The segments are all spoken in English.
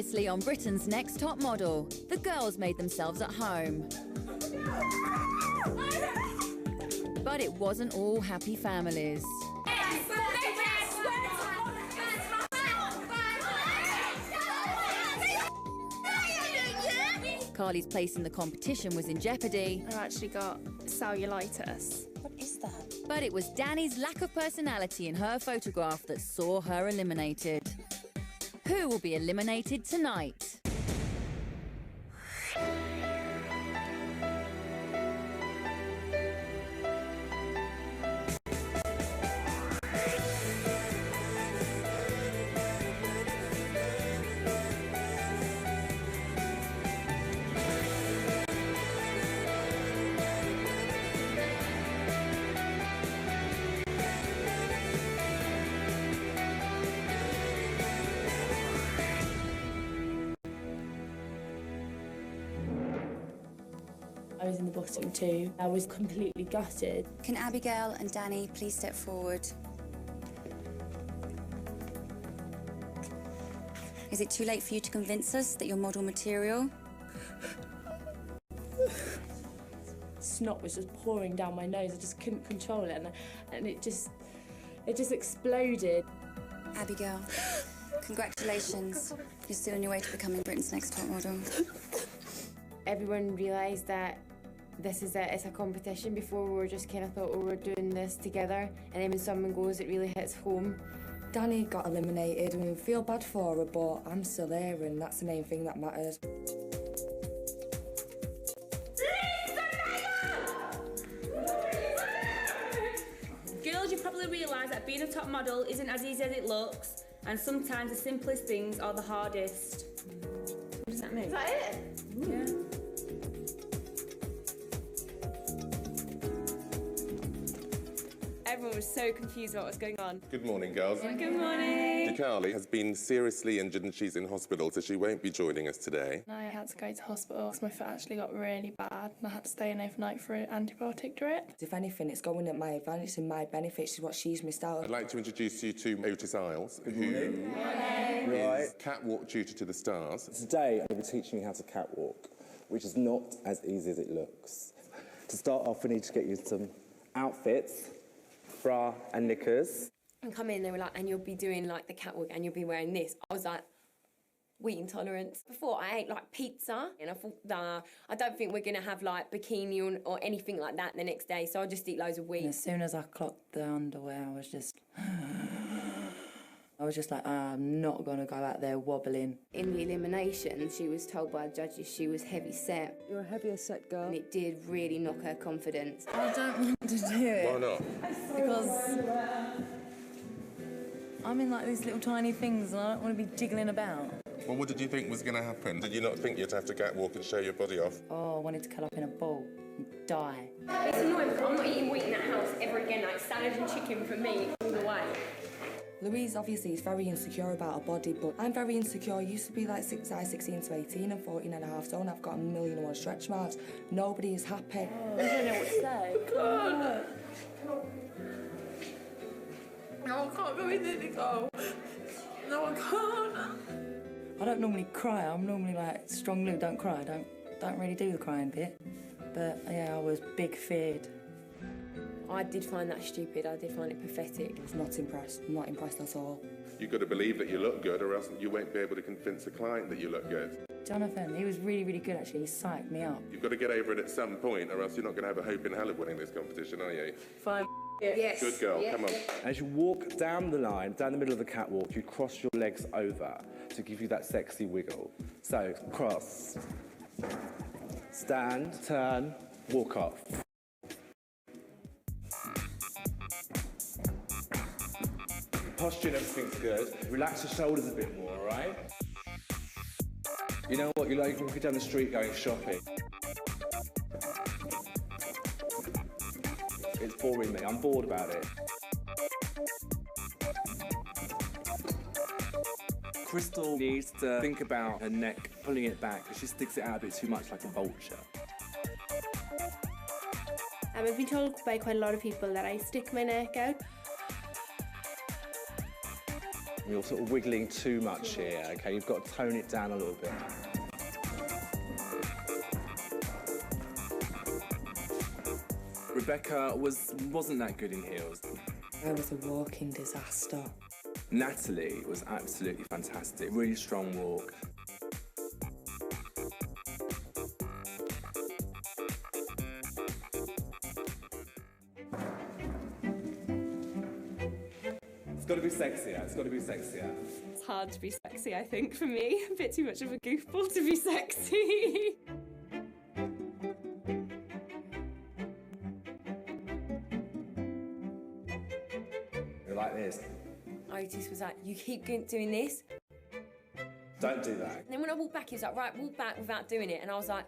Previously on Britain's Next Top Model, the girls made themselves at home. But it wasn't all happy families. Carly's place in the competition was in jeopardy. I've actually got cellulitis. What is that? But it was Danny's lack of personality in her photograph that saw her eliminated. Who will be eliminated tonight? I was in the bottom two. I was completely gutted. Can Abigail and Danny please step forward? Is it too late for you to convince us that you're model material? Snot was just pouring down my nose. I just couldn't control it, and it just exploded. Abigail, congratulations. You're still on your way to becoming Britain's Next Top Model. Everyone realised that it's a competition. Before we were just kind of thought we were doing this together, and then when someone goes it really hits home. Danny got eliminated. I mean, I feel bad for her, but I'm still there, and that's the main thing that matters. Girls, you probably realise that being a top model isn't as easy as it looks, and sometimes the simplest things are the hardest. What does that mean? Is that it? Yeah. Everyone was so confused about what's going on. Good morning, girls. Good morning. Carly has been seriously injured and she's in hospital, so she won't be joining us today. I had to go to hospital because my foot actually got really bad, and I had to stay in overnight for an antibiotic drip. If anything, it's going at my advantage and my benefit. She's what she's missed out on. I'd like to introduce you to Otis Isles, who is catwalk tutor to the stars. Today, I'm going to be teaching you how to catwalk, which is not as easy as it looks. To start off, we need to get you some outfits, bra and knickers. And come in, they were like, and you'll be doing like the catwalk and you'll be wearing this. I was like, wheat intolerance. Before I ate like pizza and I thought, nah, I don't think we're going to have like bikini or anything like that the next day, so I'll just eat loads of wheat. And as soon as I clocked the underwear, I was just like, I'm not going to go out there wobbling. In the elimination, she was told by the judges she was heavy set. You're a heavier set girl. And it did really knock her confidence. I don't want to do it. Why not? Because I'm in like these little tiny things and I don't want to be jiggling about. Well, what did you think was going to happen? Did you not think you'd have to catwalk and show your body off? Oh, I wanted to curl up in a ball and die. It's annoying because I'm not eating wheat in that house ever again. Like salad and chicken for me all the way. Louise obviously is very insecure about her body, but I'm very insecure. I used to be like size 16 to 18 and 14 and a half stone. I've got 1,000,001 stretch marks. Nobody is happy. I don't know what to say. God. No, I can't go in there, Nicole. No, I can't. I don't normally cry. I'm normally like strong Lou, don't cry. Don't really do the crying bit. But yeah, I was big feared. I did find that stupid. I did find it pathetic. I was not impressed. Not impressed at all. You've got to believe that you look good, or else you won't be able to convince the client that you look good. Jonathan, he was really, really good actually. He psyched me up. You've got to get over it at some point, or else you're not going to have a hope in hell of winning this competition, are you? Fine. Yes. Good girl, come on. As you walk down the line, down the middle of the catwalk, you cross your legs over to give you that sexy wiggle. So, cross, stand, turn, walk off. Posture and everything's good. Relax your shoulders a bit more, all right? You know what? You're like walking down the street going shopping. It's boring me. I'm bored about it. Crystal needs to think about her neck, pulling it back, because she sticks it out a bit too much like a vulture. I've been told by quite a lot of people that I stick my neck out. You're sort of wiggling too much here, OK? You've got to tone it down a little bit. Rebecca wasn't that good in heels. I was a walking disaster. Natalie was absolutely fantastic, really strong walk. It's got to be sexier, it's got to be sexier. It's hard to be sexy, I think, for me. A bit too much of a goofball to be sexy. You're like this. Otis was like, you keep doing this. Don't do that. And then when I walked back, he was like, right, walk back without doing it. And I was like...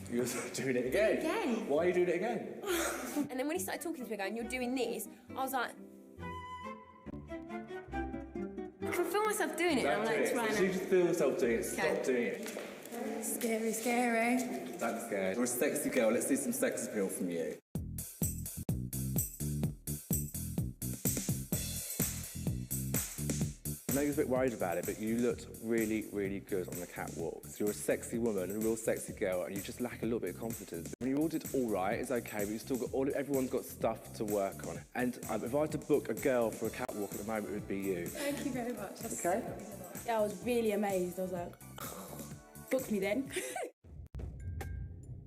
You're doing it again? Again? Why are you doing it again? And then when he started talking to me, going, you're doing this, I was like... I can feel myself doing it, and I'm like trying to... to... You just feel yourself doing it, stop doing it. Scary, scary. Don't be scared. You're a sexy girl, let's see some sex appeal from you. I know you're a bit worried about it, but you looked really, really good on the catwalk. So you're a sexy woman, a real sexy girl, and you just lack a little bit of confidence. When you all did all right, it's okay, but you still got everyone's got stuff to work on. And if I had to book a girl for a catwalk at the moment, it would be you. Thank you very much. Okay? Yeah, I was really amazed. I was like, book me then.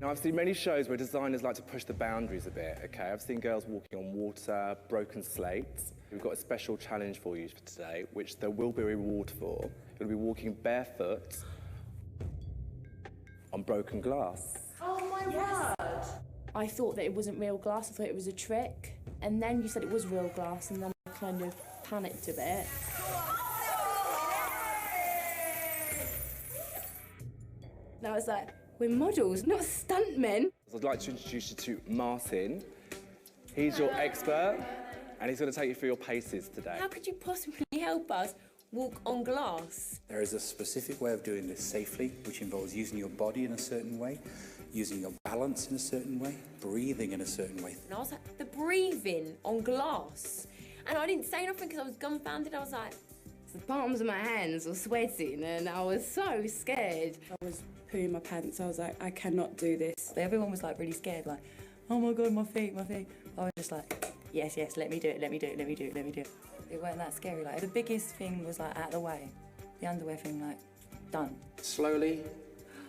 Now, I've seen many shows where designers like to push the boundaries a bit, okay? I've seen girls walking on water, broken slates. We've got a special challenge for you for today, which there will be a reward for. You'll be walking barefoot on broken glass. Oh my word! I thought that it wasn't real glass, I thought it was a trick. And then you said it was real glass, and then I kind of panicked a bit. And I was like, we're models, not stuntmen. I'd like to introduce you to Martin. He's your expert, and he's going to take you through your paces today. How could you possibly help us walk on glass? There is a specific way of doing this safely, which involves using your body in a certain way, using your balance in a certain way, breathing in a certain way. And I was like, the breathing on glass. And I didn't say nothing because I was dumbfounded. I was like... The palms of my hands were sweating and I was so scared. I was pooing my pants. I was like, I cannot do this. Everyone was like really scared, like, oh my God, my feet, my feet. I was just like, yes, yes, let me do it, let me do it, let me do it, let me do it. It wasn't that scary. Like, the biggest thing was like out of the way. The underwear thing, like, done. Slowly,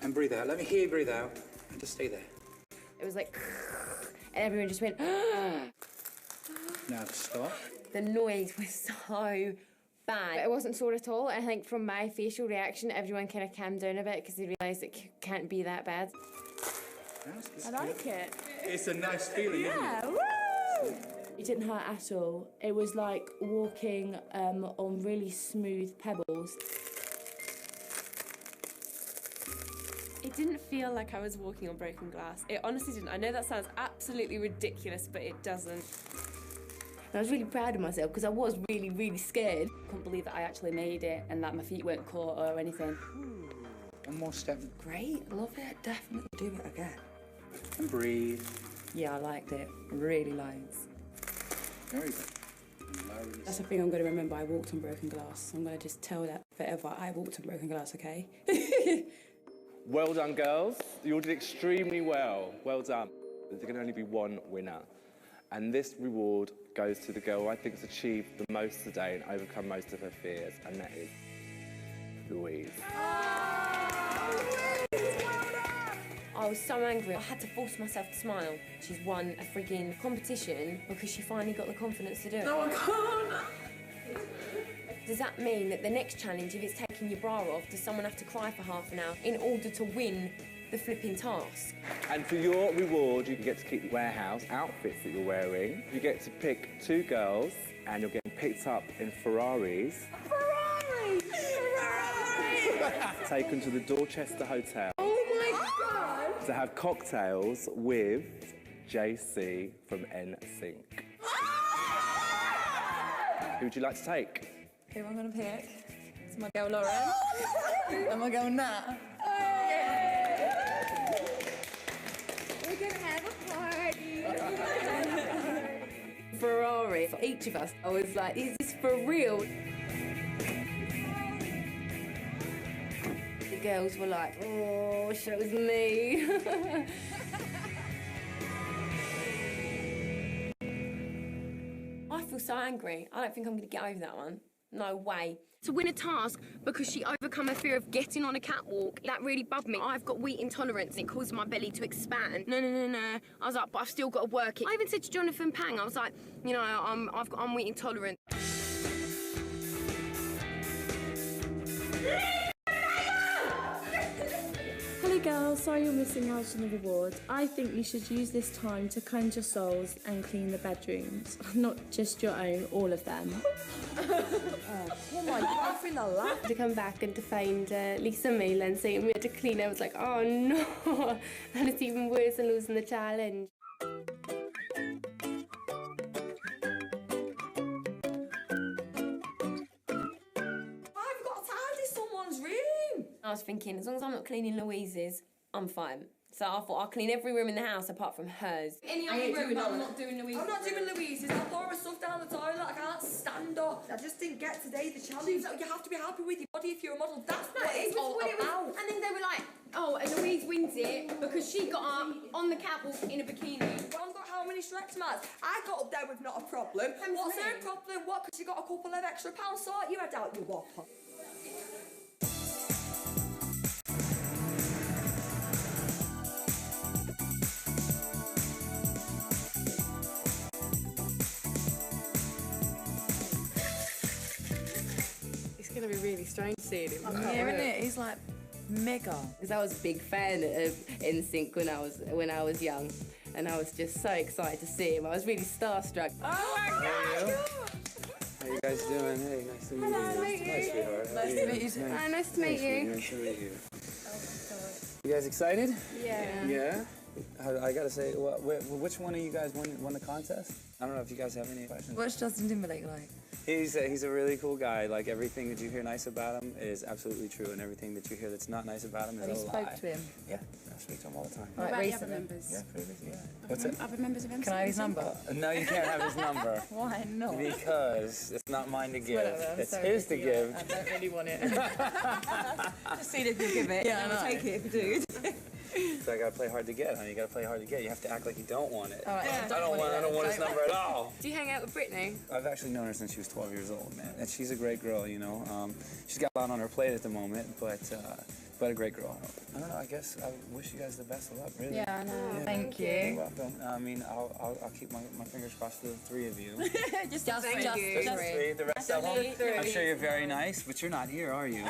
and breathe out. Let me hear you breathe out, and just stay there. It was like, and everyone just went, Now stop. The noise was so bad. But it wasn't sore at all. I think from my facial reaction, everyone kind of calmed down a bit because they realised it can't be that bad. I like it. It's a nice feeling, isn't it? Woo! It didn't hurt at all. It was like walking on really smooth pebbles. It didn't feel like I was walking on broken glass. It honestly didn't. I know that sounds absolutely ridiculous, but it doesn't. And I was really proud of myself because I was really, really scared. I couldn't believe that I actually made it and that my feet weren't caught or anything. One more step. Great, love it, definitely do it again. And breathe. Yeah, I liked it, really liked. Very good. That's the thing I'm going to remember. I walked on broken glass. I'm going to just tell that forever. I walked on broken glass, okay? Well done, girls. You all did extremely well. Well done. There can only be one winner. And this reward goes to the girl who I think has achieved the most today and overcome most of her fears, and that is Louise. I was so angry. I had to force myself to smile. She's won a freaking competition because she finally got the confidence to do it. No, I can't. Does that mean that the next challenge, if it's taking your bra off, does someone have to cry for half an hour in order to win the flipping task? And for your reward, you get to keep the warehouse outfits that you're wearing. You get to pick 2 girls, and you're getting picked up in Ferraris. Ferrari! Taken to the Dorchester Hotel. Oh my God! To have cocktails with JC from NSYNC. Who would you like to take? Who am I going to pick? It's my girl Lauren. And my girl Nat. We're going to have a party. Ferrari for each of us. I was like, is this for real? girls were like, oh, shows me. I feel so angry. I don't think I'm going to get over that one. No way. To win a task because she overcome her fear of getting on a catwalk, that really bugged me. I've got wheat intolerance and it caused my belly to expand. No. I was like, but I've still got to work it. I even said to Jonathan Pang, I was like, you know, I'm wheat intolerant. Hello girls, sorry you're missing out on the reward. I think you should use this time to cleanse your souls and clean the bedrooms. Not just your own, all of them. Come on, you're offering a lot. To come back and to find Lisa Mayland saying we had to clean, I was like, oh no, that is even worse than losing the challenge. I was thinking, as long as I'm not cleaning Louise's, I'm fine. So I thought I'll clean every room in the house apart from hers. Any other room, I'm not doing Louise's. I'm not doing Louise's. I'll pour her stuff down the toilet. I can't stand up. I just didn't get today the challenge. You have to be happy with your body if you're a model. That's what it's all about. And then they were like, oh, and Louise wins it because she got up on the catwalk in a bikini. I've got how many stretch marks? I got up there with not a problem. What's her problem? What? Because you got a couple of extra pounds. Sort your head out, you whopper. It's going to be really strange seeing him. Yeah, isn't it? He's like mega. Because I was a big fan of NSYNC when I was young, and I was just so excited to see him. I was really starstruck. Oh my God! How you guys doing? Hey, nice to meet you. Nice to meet you. Hi, sweetheart. Nice to meet you too. Hi, nice to meet you. Nice to meet you. You guys excited? Yeah. Yeah? I gotta say, which one of you guys won the contest? I don't know if you guys have any questions. What's Justin Timberlake like? He's a really cool guy. Like, everything that you hear nice about him is absolutely true, and everything that you hear that's not nice about him is Have you a lie. spoke to him? Yeah, I speak to him all the time. What about the other members? Yeah, pretty busy, yeah. What's it? Other members of MC3? Can I have his number? No, you can't have his number. Why not? Because it's not mine to give. Whatever, I'm It's sorry his to give. I don't really want it. Just see if you give it. Yeah, I'll take it if you do. So I gotta play hard to get, honey. You gotta play hard to get. You have to act like you don't want it. All right, I don't want his number at all. Do you hang out with Brittany? I've actually known her since she was 12 years old, man. And she's a great girl, you know. She's got a lot on her plate at the moment, but a great girl. I don't know. I guess I wish you guys the best of luck, really. Yeah, I know. Yeah, Thank you. You're welcome. I mean, I'll keep my fingers crossed for the three of you. just Just three. The rest of them. I'm sure you're very nice, but you're not here, are you?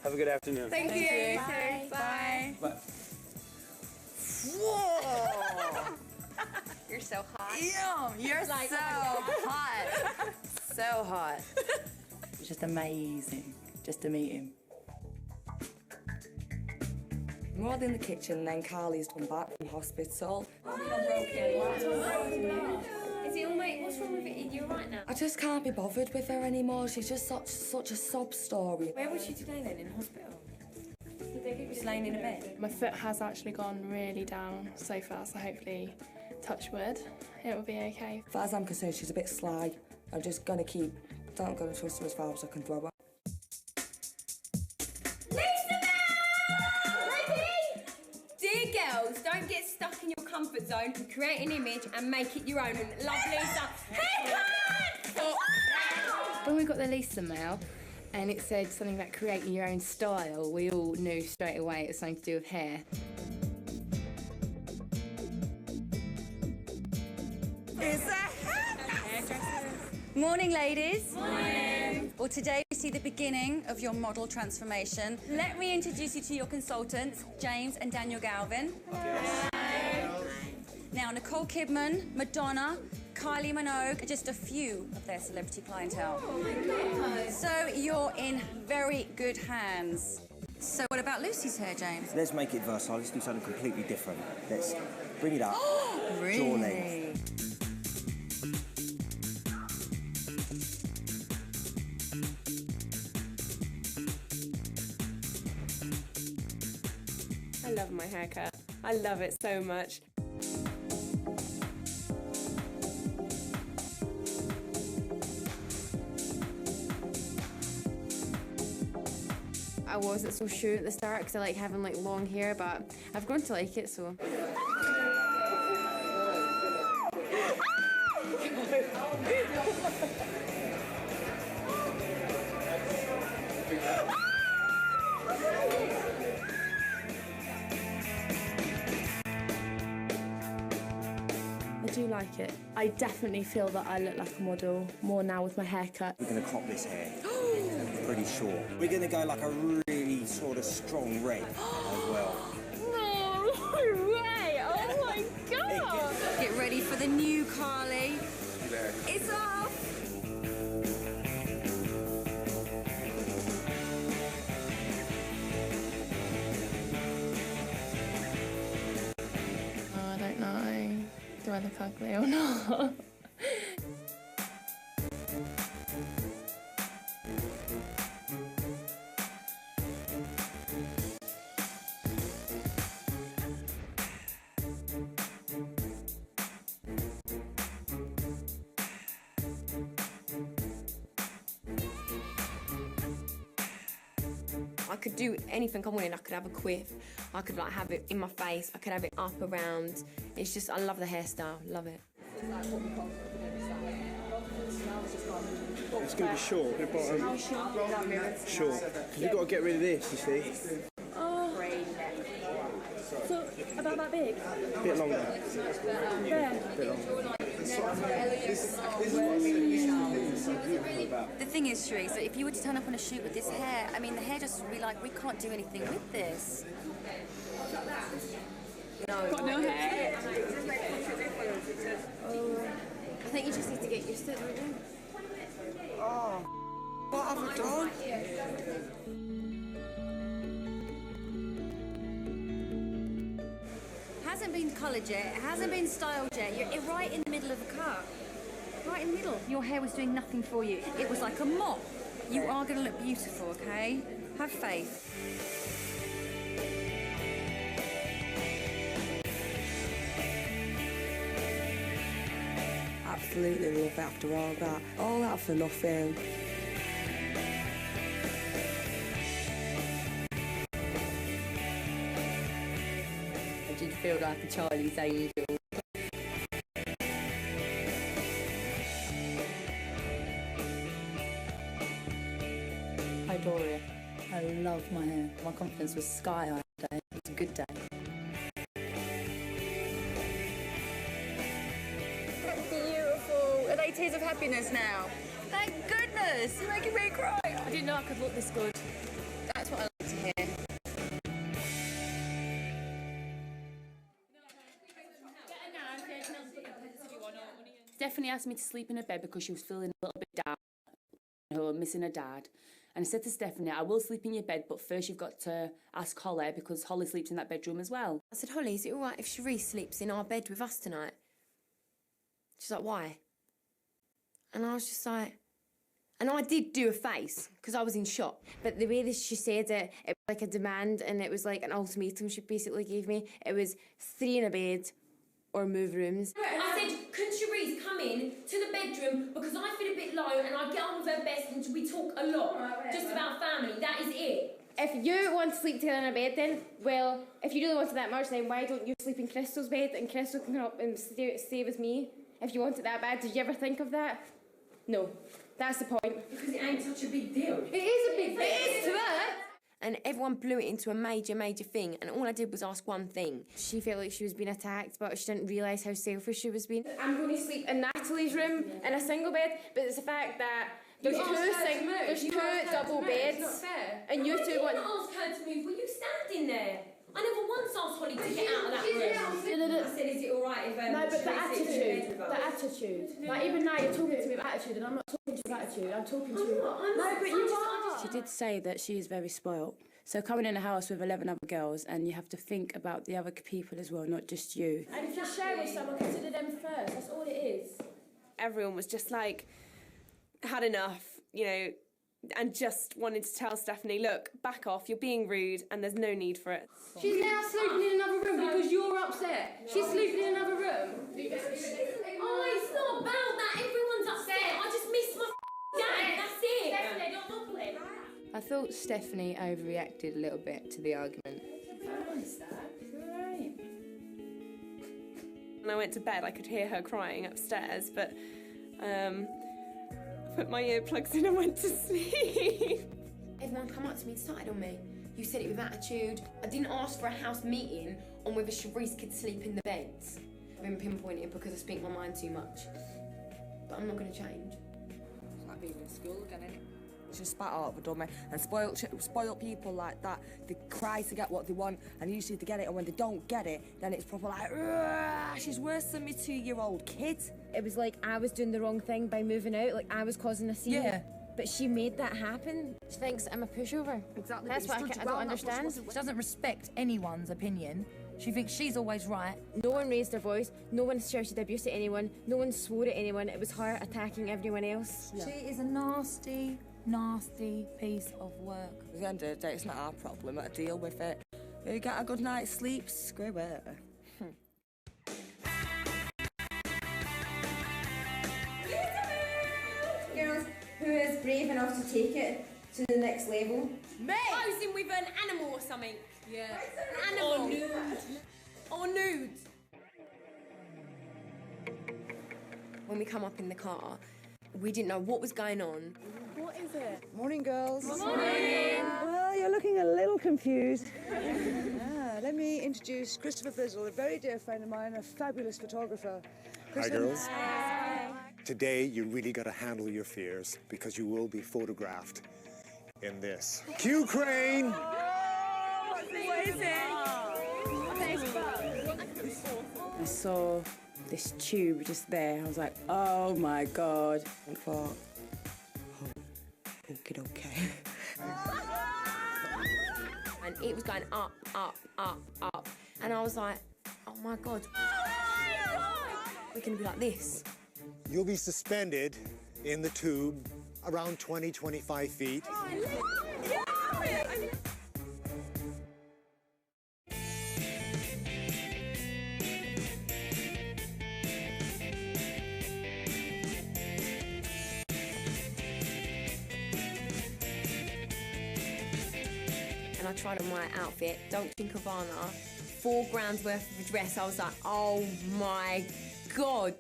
Have a good afternoon. Thank you. Bye. Bye. Bye. Whoa! You're so hot. Damn, you're so hot. So hot. It's just amazing just to meet him. We're all in the kitchen, then Carly's come back from hospital. Is it all right? What's wrong with it? You're right now. I just can't be bothered with her anymore. She's just such a sob story. Where was she today then? In hospital? Did they get you just laying in a bed? My foot has actually gone really down so far, so hopefully, touch wood, it will be okay. As far as I'm concerned, she's a bit sly. I'm just gonna don't gonna trust her as far as I can throw her. Dear girls, don't get stuck in your comfort zone. Create an image and make it your own. And love Lisa. When we got the Lisa mail and it said something about creating your own style, we all knew straight away it was something to do with hair. Morning, ladies. Morning. Well, today we see the beginning of your model transformation. Let me introduce you to your consultants, James and Daniel Galvin. Now, Nicole Kidman, Madonna, Kylie Minogue are just a few of their celebrity clientele. So you're in very good hands. So what about Lucy's hair, James? Let's make it versatile. Let's do something completely different. Let's bring it up. Really? Jaw length. I love my haircut. I love it so much. I wasn't so sure at the start because I like having like long hair, but I've grown to like it, so. I do like it. I definitely feel that I look like a model more now with my haircut. We're going to crop this hair pretty short. We're going to go like a really sort of strong red as well. No way! Oh my god! Get ready for the new Carly. It's off! Oh, I don't know. Do I look ugly or not? I could do anything I wanted. I could have a quiff. I could like have it in my face. I could have it up around. It's just, I love the hairstyle. Love it. It's going to be short. Short. You've got to get rid of this, you see. Oh. So, about that big? A bit longer. There. A bit longer. The thing is, Sheree, so if you were to turn up on a shoot with this hair, I mean, the hair just would be like, we can't do anything with this. No. Got no hair? I think you just need to get used to it, don't you? Oh, what have I done? Hasn't been coloured yet, it hasn't been styled yet. You're right in the middle of a cut. Right in the middle. Your hair was doing nothing for you. It was like a mop. You are going to look beautiful, okay? Have faith. Absolutely love it after all that. All that for nothing. I did feel like a Charlie's angel. Hi Doria, I love my hair. My confidence was sky high today. It was a good day. Beautiful. Are they tears of happiness now? Thank goodness. You're making me cry. I didn't know I could look this good. That's what I like to hear. Stephanie asked me to sleep in her bed because she was feeling a little bit down, her missing her dad. And I said to Stephanie, I will sleep in your bed, but first you've got to ask Holly because Holly sleeps in that bedroom as well. I said, Holly, is it all right if Cherie sleeps in our bed with us tonight? She's like, why? And I was just like... And I did do a face, because I was in shock. But the way that she said it, it was like a demand and it was like an ultimatum she basically gave me. It was 3 in a bed or move rooms. I said, can Cherise come in to the bedroom because I feel a bit low and I get on with her best and we talk a lot just about family. That is it. If you want to sleep together in a bed then, well, if you really want it that much, then why don't you sleep in Crystal's bed and Crystal can come up and stay with me? If you want it that bad, did you ever think of that? No. That's the point. Because it ain't such a big deal. It is a big deal. It is to her. And everyone blew it into a major, major thing. And all I did was ask one thing. She felt like she was being attacked, but she didn't realise how selfish she was being. I'm going to sleep in Natalie's room in a single bed, but it's the fact that there's two double beds, It's not fair. and you two want... I didn't ask her to move. Were you standing there? I never once asked Holly to get out of that room. I said, is it all right if... No, but the Tracy sits in bed attitude, with us? the attitude. Like, even now you're talking to me with attitude, and I'm not talking to you with attitude, I'm talking to you... No, but you are. She did say that she is very spoilt. So coming in a house with 11 other girls and you have to think about the other people as well, not just you. And if you share with someone, consider them first, that's all it is. Everyone was just like, had enough, you know, and just wanted to tell Stephanie, look, back off, you're being rude and there's no need for it. She's now sleeping in another room because you're upset. She's sleeping in another room. Oh, it's not about that. Everyone's upset. I just miss my dad. That's it. Stephanie, don't look at it. I thought Stephanie overreacted a little bit to the argument. When I went to bed, I could hear her crying upstairs, but I put my earplugs in and went to sleep. Everyone come up to me and started on me. You said it with attitude. I didn't ask for a house meeting on whether Sharice could sleep in the beds. I've been pinpointed because I speak my mind too much. But I'm not going to change. It's like being in school again, isn't it? She spat all over dummy and spoil people like that. They cry to get what they want and usually they get it, and when they don't get it, then it's proper like, she's worse than me 2-year-old kid. It was like I was doing the wrong thing by moving out, like I was causing a scene. Yeah. But she made that happen. She thinks I'm a pushover. Exactly. That's what I don't understand. She doesn't respect anyone's opinion. She thinks she's always right. No one raised their voice, no one shouted abuse at anyone, no one swore at anyone. It was her attacking everyone else. She is a nasty piece of work. At the end of the day, it's not our problem. I deal with it. You get a good night's sleep, screw it. Girls, who is brave enough to take it to the next level? Me! Posing with an animal or something. Yeah. An animal. Or nude. Or nude. When we come up in the car, we didn't know what was going on. What is it? Morning, girls. Morning. Well, you're looking a little confused. Let me introduce Christopher Bizzle, a very dear friend of mine, a fabulous photographer. Hi, girls. Hi. Today, you really got to handle your fears because you will be photographed in this. Cue crane! What is it? I saw this tube just there. I was like, oh my God. I thought, okay. And it was going up, up, up, up. And I was like, oh my God. We're going to be like this. You'll be suspended in the tube around 20-25 feet. And I tried on my outfit, Dolce & Gabbana, £4,000 worth of a dress. I was like, oh my God.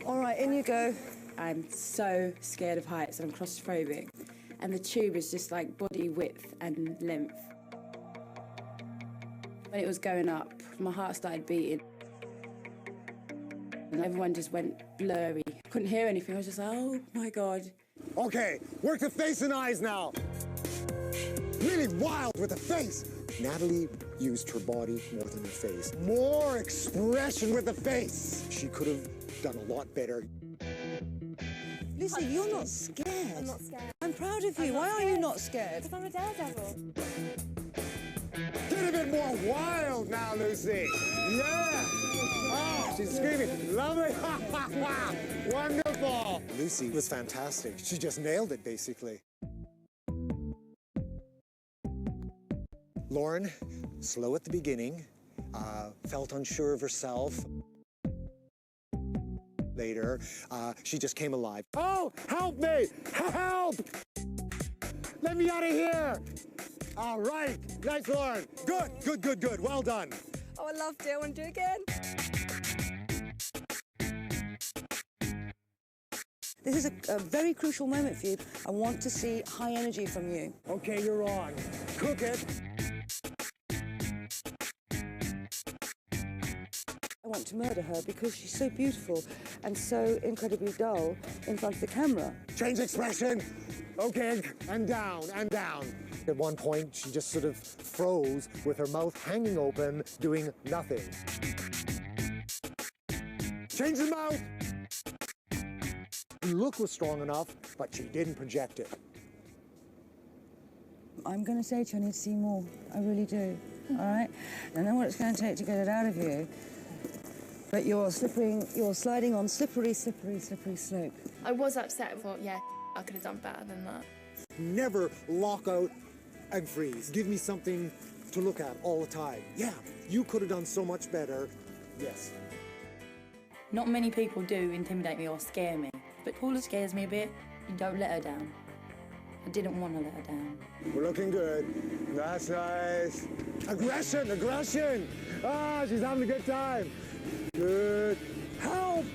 All right, in you go. I'm so scared of heights and I'm claustrophobic. And the tube is just like body width and length. When it was going up, my heart started beating. And everyone just went blurry. I couldn't hear anything. I was just like, oh my God. Okay, work the face and eyes now. Really wild with the face. Natalie used her body more than her face. More expression with the face. She could have done a lot better. Lucy, you're not scared. I'm not scared. I'm proud of you. Why are you not scared? Because I'm a daredevil. Get a bit more wild now, Lucy. Yeah. Oh, she's screaming. Lovely. Wonderful. Lucy was fantastic. She just nailed it, basically. Lauren, slow at the beginning, felt unsure of herself. Later, she just came alive. Oh, help me! Help! Let me out of here! All right, nice, Lauren. Good, good, good, good. Well done. Oh, I loved it. I want to do it again. This is a very crucial moment for you. I want to see high energy from you. Okay, you're on. Cook it. I want to murder her because she's so beautiful and so incredibly dull in front of the camera. Change expression. Okay, and down, and down. At one point, she just sort of froze with her mouth hanging open, doing nothing. Change the mouth. The look was strong enough, but she didn't project it. I'm going to say to you, I need to see more. I really do. All right? I know what it's going to take to get it out of you. But you're sliding on slippery, slippery, slippery slope. I was upset. I thought, yeah, I could have done better than that. Never lock out and freeze. Give me something to look at all the time. Yeah, you could have done so much better. Yes. Not many people do intimidate me or scare me, but Paula scares me a bit. You don't let her down. I didn't want to let her down. We're looking good. That's nice. Aggression, aggression. Ah, she's having a good time. Good. Help!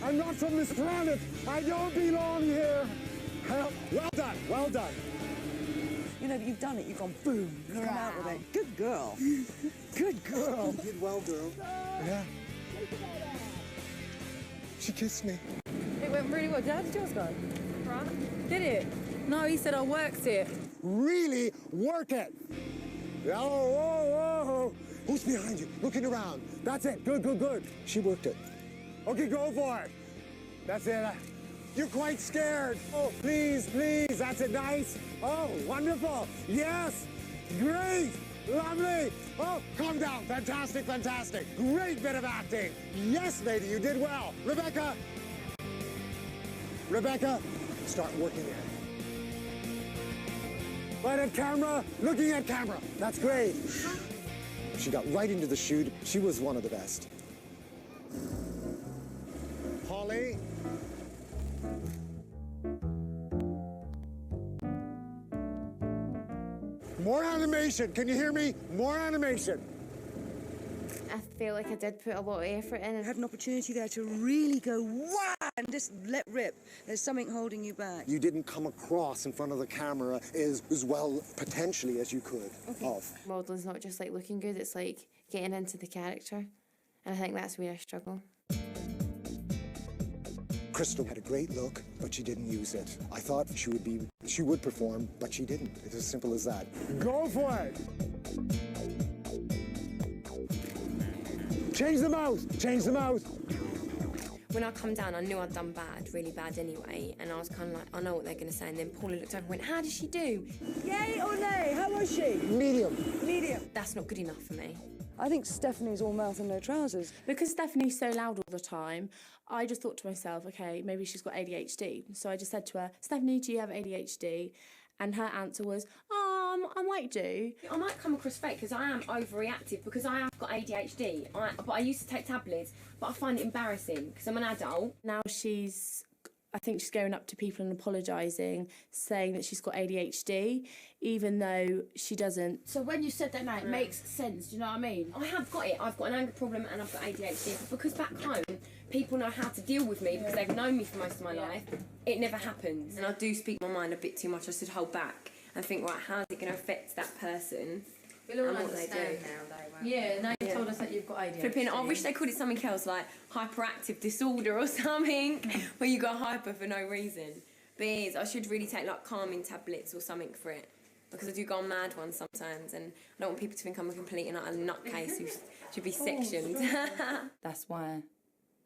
I'm not from this planet. I don't belong here. Help. Well done, well done. You know, you've done it. You've gone boom. You've come out with it. Good girl. Good girl. You did well, girl. Yeah. She kissed me. It went really well. How did yours go? Right. Did it? No, he said I worked it. Really work it. Oh, oh, oh. Who's behind you? Looking around. That's it. Good, good, good. She worked it. Okay, go for it. That's it. You're quite scared. Oh, please, please. That's it. Nice. Oh, wonderful. Yes. Great. Lovely. Oh, calm down. Fantastic, fantastic. Great bit of acting. Yes, lady, you did well. Rebecca. Rebecca, start working it. Right at camera, looking at camera. That's great. She got right into the shoot. She was one of the best. Holly. More animation. Can you hear me? More animation. I feel like I did put a lot of effort in. You had an opportunity there to really go wow and just let rip. There's something holding you back. You didn't come across in front of the camera as well, potentially, as you could. Modeling's not just like looking good, it's like getting into the character. And I think that's where I struggle. Crystal had a great look, but she didn't use it. I thought she would perform, but she didn't. It's as simple as that. Go for it! Change the mouth! Change the mouth! When I come down, I knew I'd done bad, really bad anyway, and I was kind of like, I know what they're going to say, and then Paula looked over and went, how did she do? Yay or nay? How was she? Medium. Medium. That's not good enough for me. I think Stephanie's all mouth and no trousers. Because Stephanie's so loud all the time, I just thought to myself, okay, maybe she's got ADHD. So I just said to her, Stephanie, do you have ADHD? And her answer was, I might do. I might come across fake because I am overreactive because I have got ADHD. But I used to take tablets, but I find it embarrassing because I'm an adult. Now I think she's going up to people and apologising, saying that she's got ADHD, even though she doesn't. So when you said that now, it makes sense, do you know what I mean? I have got it. I've got an anger problem and I've got ADHD. But because back home, people know how to deal with me because they've known me for most of my life, it never happens. And I do speak my mind a bit too much. I should hold back and think, right, how's it going to affect that person? We'll all and what they understand do. now, though, won't Yeah, now you've told us that you've got ADHD. Flipping, I wish they called it something else, like hyperactive disorder or something, where you got hyper for no reason. But it is, I should really take like calming tablets or something for it, because I do go on mad ones sometimes, and I don't want people to think I'm a complete and utter nutcase who should be sectioned. That's why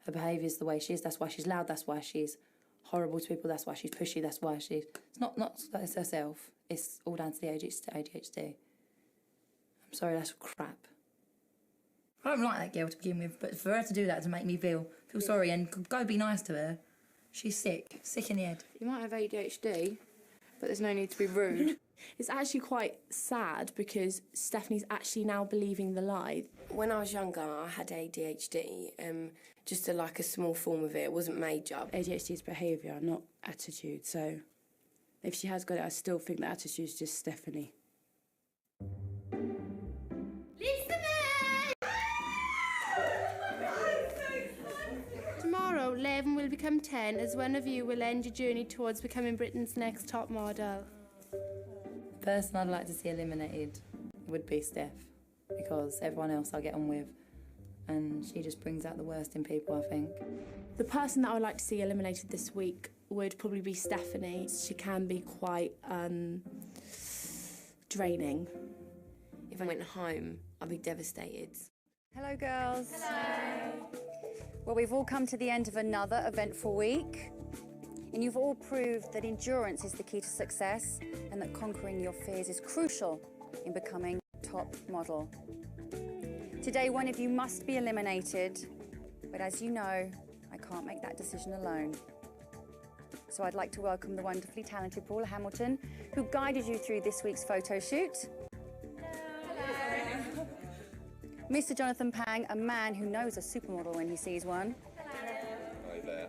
her behaviour's the way she is. That's why she's loud. That's why she's horrible to people. That's why she's pushy. That's why she's... It's not that it's herself. It's all down to the ADHD. I'm sorry, that's crap. I don't like that girl to begin with, but for her to do that to make me feel sorry and go be nice to her, she's sick in the head. You might have ADHD, but there's no need to be rude. It's actually quite sad because Stephanie's actually now believing the lie. When I was younger, I had ADHD, just like a small form of it. It wasn't major. ADHD is behaviour, not attitude, so if she has got it, I still think the attitude is just Stephanie. Tomorrow, 11 will become 10 as one of you will end your journey towards becoming Britain's next top model. The person I'd like to see eliminated would be Steph, because everyone else I get on with, and she just brings out the worst in people, I think. The person that I would like to see eliminated this week would probably be Stephanie. She can be quite draining. If I went home, I'd be devastated. Hello, girls. Hello. Well, we've all come to the end of another eventful week, and you've all proved that endurance is the key to success and that conquering your fears is crucial in becoming top model. Today, one of you must be eliminated, but as you know, I can't make that decision alone. So I'd like to welcome the wonderfully talented Paula Hamilton, who guided you through this week's photo shoot. Hello. Mr. Jonathan Pang, a man who knows a supermodel when he sees one. Hello. Hi there.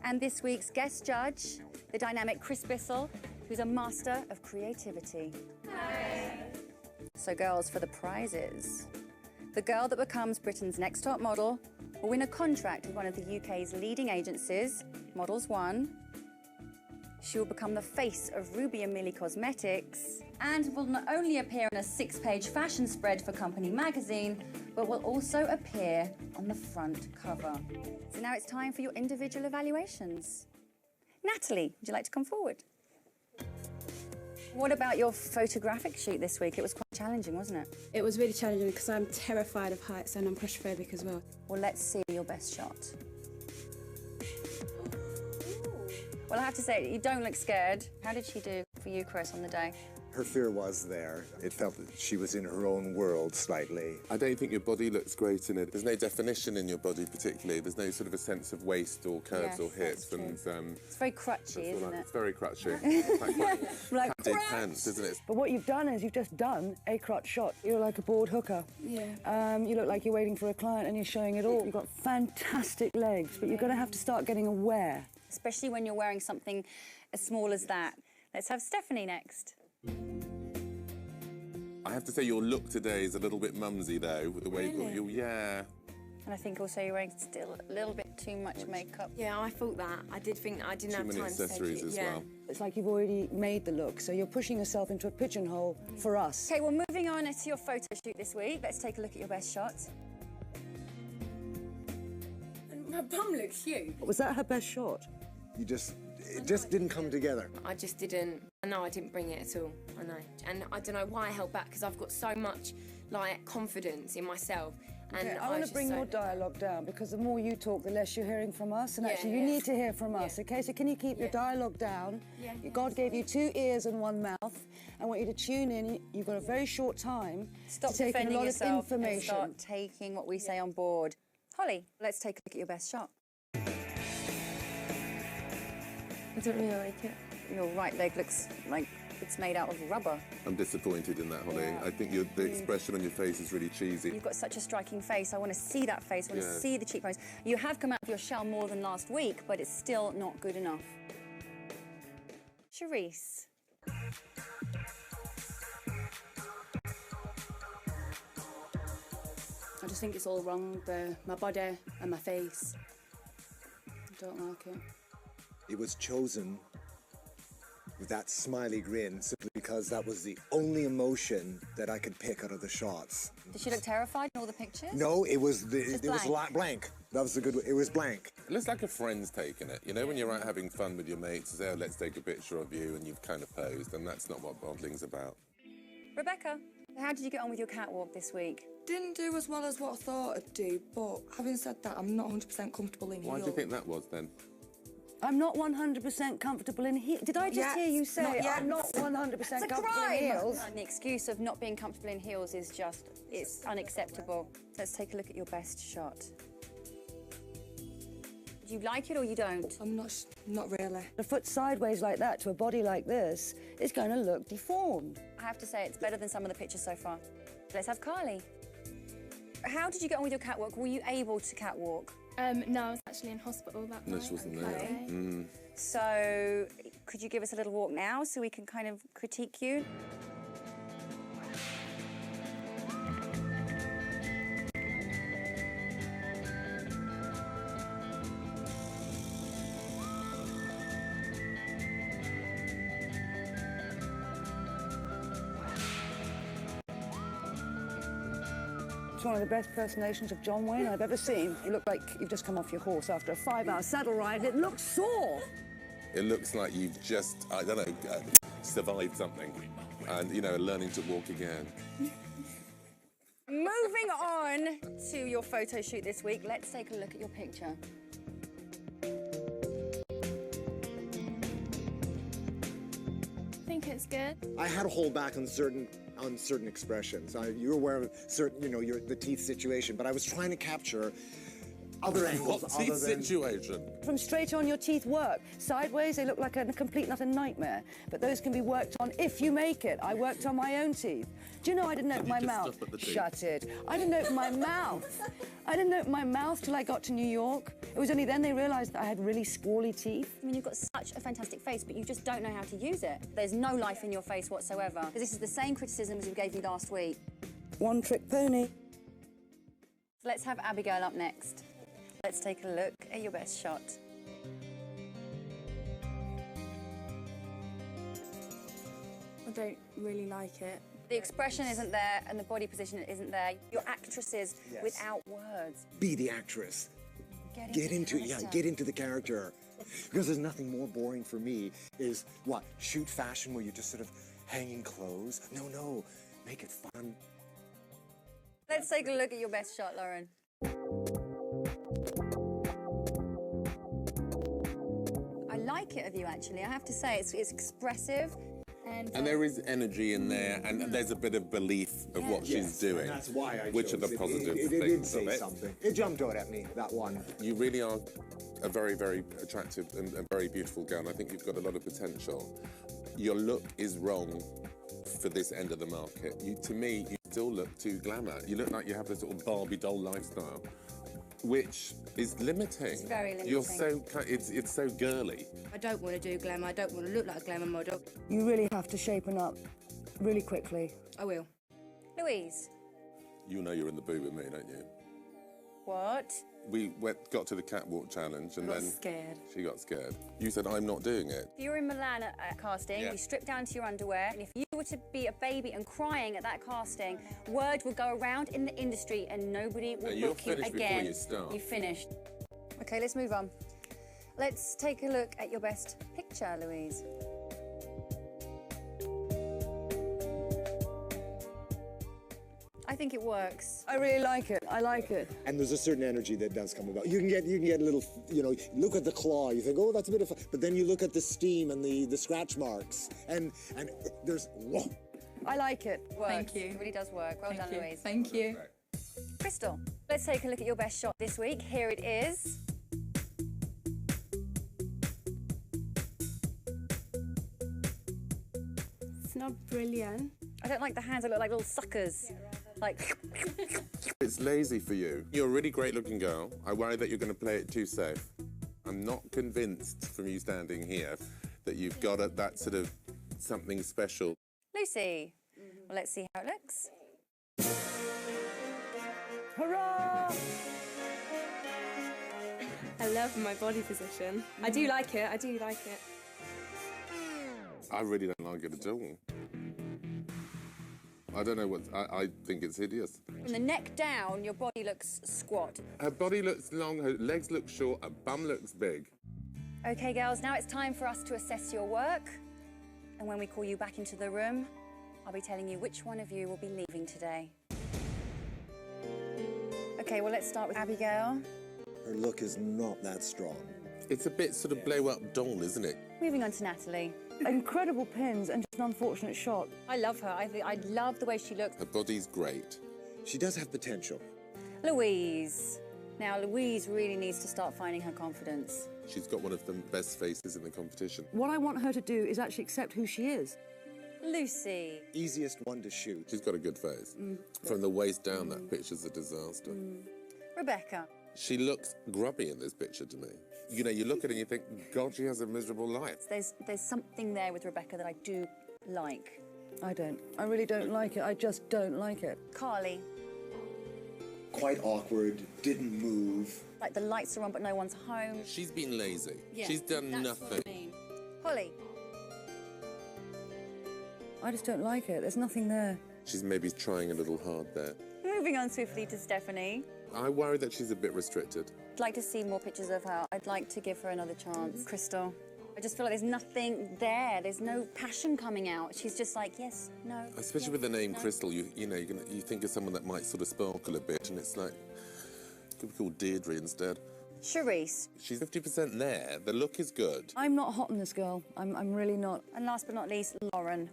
And this week's guest judge, the dynamic Chris Bissell, who's a master of creativity. So girls, for the prizes. The girl that becomes Britain's next top model will win a contract with one of the UK's leading agencies, Models One. She will become the face of Ruby and Millie Cosmetics and will not only appear in a 6-page fashion spread for Company magazine, but will also appear on the front cover. So now it's time for your individual evaluations. Natalie, would you like to come forward? What about your photographic shoot this week? It was quite challenging, wasn't it? It was really challenging because I'm terrified of heights and I'm claustrophobic as well. Well, let's see your best shot. Well, I have to say, you don't look scared. How did she do for you, Chris, on the day? Her fear was there. It felt that she was in her own world slightly. I don't think your body looks great in it. There's no definition in your body particularly. There's no sort of a sense of waist or curves or hips. And it's very crutchy, isn't it? It's very crutchy. It's like Like pants, isn't it? But what you've done is you've just done a crotch shot. You're like a bored hooker. Yeah. You look like you're waiting for a client and you're showing it all. You've got fantastic legs, but you're going to have to start getting aware. Especially when you're wearing something as small as that. Let's have Stephanie next. I have to say your look today is a little bit mumsy though, with the way you yeah. And I think also you're wearing still a little bit too much makeup. Yeah, I thought that. I did think I didn't have Too many time to take accessories it. as yeah. well. It's like you've already made the look, so you're pushing yourself into a pigeonhole for us. Okay, well, moving on to your photo shoot this week. Let's take a look at your best shot. My bum looks huge. Was that her best shot? It just didn't come together. I just didn't. I know I didn't bring it at all. I know, and I don't know why I held back because I've got so much like confidence in myself. And Okay, I want to bring your dialogue down because the more you talk, the less you're hearing from us. And actually, you need to hear from us, okay? So can you keep your dialogue down? God gave you 2 ears and 1 mouth. I want you to tune in. You've got a very short time Stop to take a defending lot of yourself and information. start taking what we say on board. Holly, let's take a look at your best shot. I don't really like it. Your right leg looks like it's made out of rubber. I'm disappointed in that, Holly. Yeah. I think the expression on your face is really cheesy. You've got such a striking face. I want to see that face. I want to Yeah. see the cheekbones. You have come out of your shell more than last week, but it's still not good enough. Charisse. I just think it's all wrong, my body and my face. I don't like it. It was chosen with that smiley grin simply because that was the only emotion that I could pick out of the shots. Did she look terrified in all the pictures? No, it was blank. blank. That was the good. It was blank. It looks like a friend's taking it. You know, when you're out having fun with your mates, say, oh, let's take a picture of you, and you've kind of posed, and that's not what modeling's about. Rebecca, how did you get on with your catwalk this week? Didn't do as well as what I thought I'd do, but having said that, I'm not 100% comfortable in Why do you think that was then? I'm not 100% comfortable in heels. Did I just hear you say I'm not 100% It's a comfortable crime. in heels? And the excuse of not being comfortable in heels is just, it's unacceptable. Let's take a look at your best shot. Do you like it or you don't? I'm not really. A foot sideways like that to a body like this is going to look deformed. I have to say, it's better than some of the pictures so far. Let's have Carly. How did you get on with your catwalk? Were you able to catwalk? No, I was actually in hospital that No, night. she wasn't Okay. there. So, could you give us a little walk now so we can kind of critique you? It's one of the best personations of John Wayne I've ever seen. You look like you've just come off your horse after a 5-hour saddle ride. It looks sore. It looks like you've just, I don't know, survived something, and you know, learning to walk again. Moving on to your photo shoot this week, let's take a look at your picture. I think it's good. I had to hold back on certain expressions. You're aware of certain, the teeth situation, but I was trying to capture other angles What other teeth than... situation? From straight on, your teeth work. Sideways, they look like a complete not a nightmare. But those can be worked on if you make it. I worked on my own teeth. Do you know I didn't open my just mouth? stop at the teeth? Shut it. I didn't open my mouth. I didn't open my mouth till I got to New York. It was only then they realised that I had really squally teeth. I mean, you've got such a fantastic face, but you just don't know how to use it. There's no life in your face whatsoever. Because this is the same criticism as we gave you last week. One trick pony. Let's have Abigail up next. Let's take a look at your best shot. I don't really like it. The expression isn't there and the body position isn't there. You're actresses Yes. without words. Be the actress. Get into Get into the character. Because there's nothing more boring for me is, what, shoot fashion where you're just sort of hanging clothes? No, make it fun. Let's take a look at your best shot, Lauren. I like it of you, actually. I have to say, it's expressive. And there is energy in there, and there's a bit of belief of what she's doing. And that's why I which are chose the it. positive It things did say of it. something. It jumped out at me, that one. You really are a very, very attractive and very beautiful girl, and I think you've got a lot of potential. Your look is wrong for this end of the market. To me, you still look too glamour. You look like you have this sort of Barbie doll lifestyle, which is limiting. It's very limiting. You're so, it's so girly. I don't want to do glamour. I don't want to look like a glamour model. You really have to shapen up really quickly. I will. Louise. You know you're in the booth with me, don't you? What? We got to the catwalk challenge and Got then scared. she got scared. You said, I'm not doing it. If you were in Milan at casting, Yeah. you stripped down to your underwear, and if you were to be a baby and crying at that casting, word would go around in the industry and nobody would You're book you finished before again. you start. You finished. Okay, let's move on. Let's take a look at your best picture, Louise. I think it works. I really like it. I like it. And there's a certain energy that does come about. You can get a little, look at the claw. You think, oh, that's a bit of fun. But then you look at the steam and the scratch marks, and there's, whoa. I like it. Works. Thank you. It really does work. Well done, Louise. Thank you. Crystal, let's take a look at your best shot this week. Here it is. It's not brilliant. I don't like the hands. They look like little suckers. Like. It's lazy for you. You're a really great looking girl. I worry that you're going to play it too safe. I'm not convinced from you standing here that you've got that sort of something special. Lucy. Well, let's see how it looks. Hurrah! I love my body position. I do like it. I do like it. I really don't like it at all. I don't know I think it's hideous. From the neck down, your body looks squat. Her body looks long, her legs look short, her bum looks big. Okay, girls, now it's time for us to assess your work. And when we call you back into the room, I'll be telling you which one of you will be leaving today. Okay, well, let's start with Abigail. Her look is not that strong. It's a bit sort of blow-up doll, isn't it? Moving on to Natalie. Incredible pins and just an unfortunate shot. I love her. I love the way she looks. Her body's great. She does have potential. Louise. Now, Louise really needs to start finding her confidence. She's got one of the best faces in the competition. What I want her to do is actually accept who she is. Lucy. Easiest one to shoot. She's got a good face. From the waist down, that picture's a disaster. Rebecca. She looks grubby in this picture to me. You know, you look at her and you think, God, she has a miserable life. There's something there with Rebecca that I do like. I don't. I really don't like it. I just don't like it. Carly. Quite awkward, didn't move. Like the lights are on but no one's home. She's been lazy. Yeah, She's done that's nothing. what I mean. Holly. I just don't like it. There's nothing there. She's maybe trying a little hard there. Moving on swiftly to Stephanie. I worry that she's a bit restricted. I'd like to see more pictures of her. I'd like to give her another chance. Crystal. I just feel like there's nothing there. There's no passion coming out. She's just like, yes, no. Especially yes, with the name no. Crystal, you think of someone that might sort of sparkle a bit, and it's like, could be called Deirdre instead. Charisse. She's 50% there. The look is good. I'm not hot on this girl. I'm really not. And last but not least, Lauren.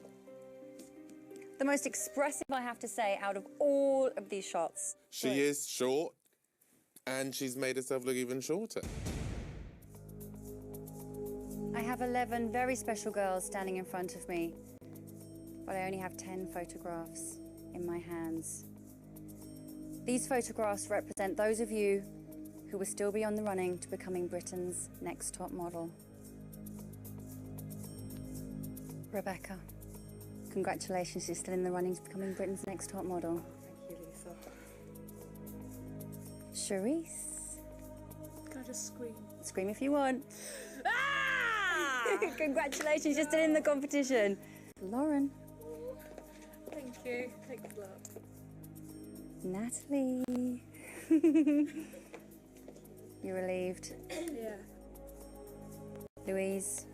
The most expressive, I have to say, out of all of these shots. She is short, and she's made herself look even shorter. I have 11 very special girls standing in front of me, but I only have 10 photographs in my hands. These photographs represent those of you who will still be on the running to becoming Britain's next top model. Rebecca, congratulations, you're still in the running to becoming Britain's next top model. Thank you, Lisa. Charisse. Can I just scream? Scream if you want. Congratulations, you're still in the competition. Lauren. Thank you. Thanks a lot. Natalie. You're relieved. Yeah. Louise.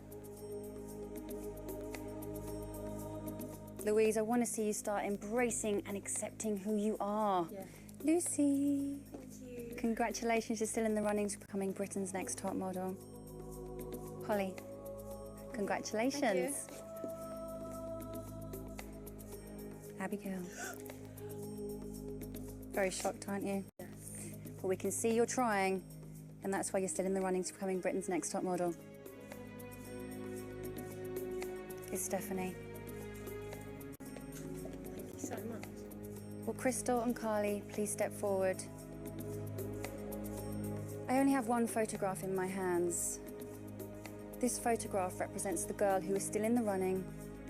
Louise, I want to see you start embracing and accepting who you are. Yeah. Lucy. Thank you. Congratulations, you're still in the running to becoming Britain's next top model. Holly. Congratulations. Thank you. Abigail. Very shocked, aren't you? Yes. But we can see you're trying, and that's why you're still in the running to becoming Britain's next top model. It's Stephanie. Thank you so much. Will Crystal and Carly please step forward? I only have one photograph in my hands. This photograph represents the girl who is still in the running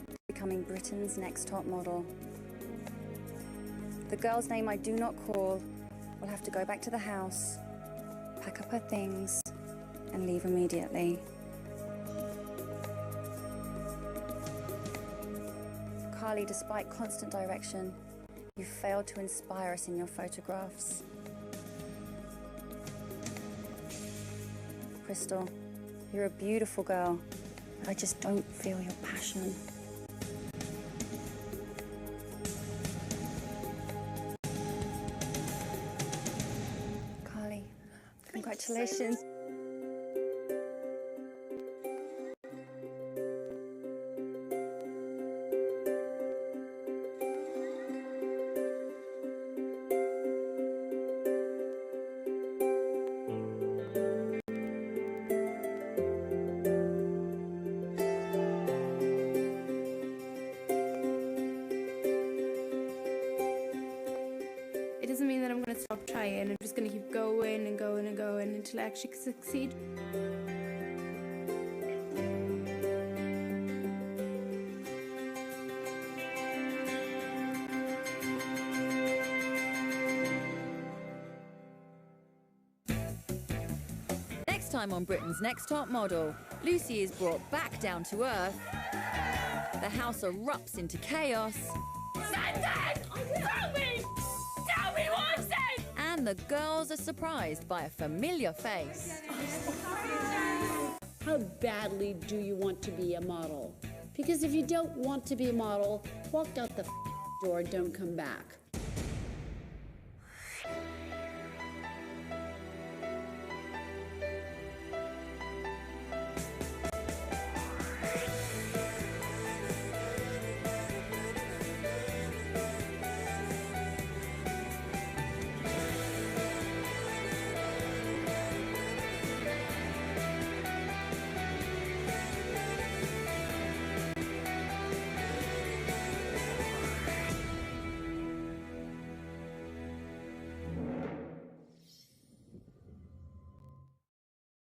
to becoming Britain's next top model. The girl's name I do not call will have to go back to the house, pack up her things, and leave immediately. Carly, despite constant direction, you failed to inspire us in your photographs. Crystal, you're a beautiful girl, but I just don't feel your passion. Carly, congratulations. It doesn't mean that I'm going to stop trying. I'm just going to keep going and going and going until I actually succeed. Next time on Britain's Next Top Model, Lucy is brought back down to earth. The house erupts into chaos. Sandon! Tell me! Tell me what I said! And the girls are surprised by a familiar face. How badly do you want to be a model? Because if you don't want to be a model, walk out the door and don't come back.